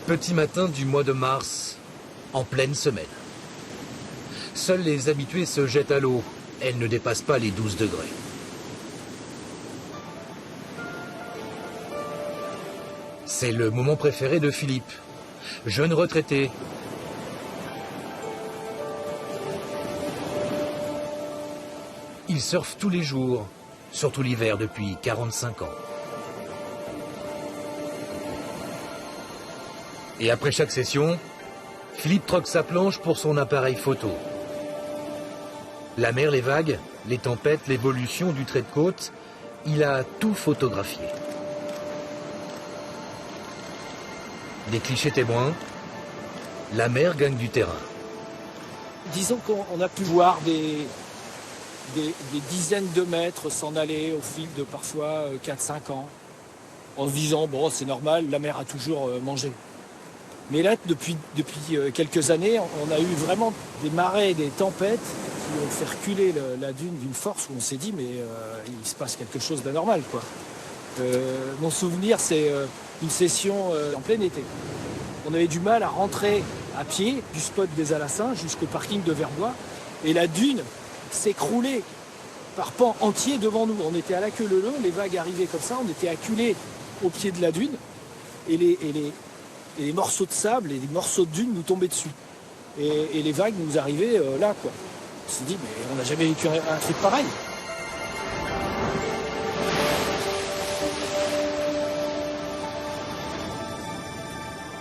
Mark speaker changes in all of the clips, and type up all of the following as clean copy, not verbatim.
Speaker 1: Petit matin du mois de mars, en pleine semaine. Seuls les habitués se jettent à l'eau. Elle ne dépasse pas les 12 degrés. C'est le moment préféré de Philippe, jeune retraité. Il surfe tous les jours, surtout l'hiver depuis 45 ans. Et après chaque session, Philippe troque sa planche pour son appareil photo. La mer, les vagues, les tempêtes, l'évolution du trait de côte, il a tout photographié. Des clichés témoins, la mer gagne du terrain.
Speaker 2: Disons qu'on a pu voir des dizaines de mètres s'en aller au fil de parfois 4-5 ans, en se disant, bon, c'est normal, la mer a toujours mangé. Mais là, depuis quelques années, on a eu vraiment des marées, des tempêtes qui ont fait reculer la dune d'une force où on s'est dit, mais il se passe quelque chose d'anormal, quoi. Mon souvenir, c'est une session en plein été. On avait du mal à rentrer à pied du spot des Alassins jusqu'au parking de Verbois. Et la dune s'écroulait par pans entiers devant nous. On était à la queue leu leu, les vagues arrivaient comme ça, on était acculés au pied de la dune. Et les morceaux de sable et les morceaux de dune nous tombaient dessus. Et les vagues nous arrivaient là, quoi. On s'est dit, mais on n'a jamais vécu un truc pareil.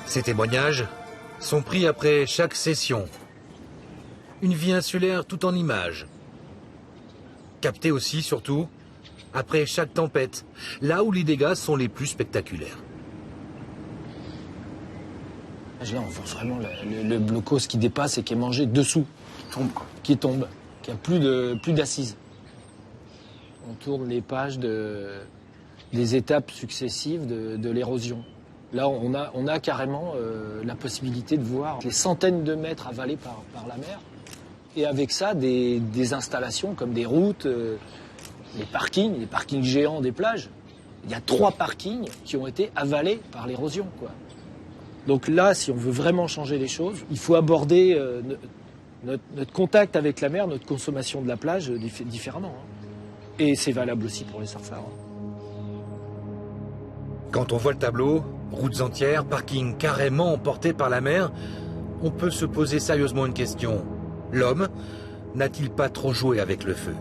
Speaker 1: Ces témoignages sont pris après chaque session. Une vie insulaire tout en images. Captée aussi, surtout, après chaque tempête, là où les dégâts sont les plus spectaculaires.
Speaker 2: Là, on voit vraiment le blocos qui dépasse et qui est mangé dessous. Qui tombe, qui a plus d'assises. On tourne les pages des étapes successives de l'érosion. Là, on a carrément la possibilité de voir les centaines de mètres avalés par la mer. Et avec ça, des installations comme des routes, les parkings géants des plages. Il y a 3 parkings qui ont été avalés par l'érosion, quoi. Donc là, si on veut vraiment changer les choses, il faut aborder notre contact avec la mer, notre consommation de la plage différemment. Et c'est valable aussi pour les surfeurs.
Speaker 1: Quand on voit le tableau, routes entières, parkings carrément emportés par la mer, on peut se poser sérieusement une question. L'homme n'a-t-il pas trop joué avec le feu ?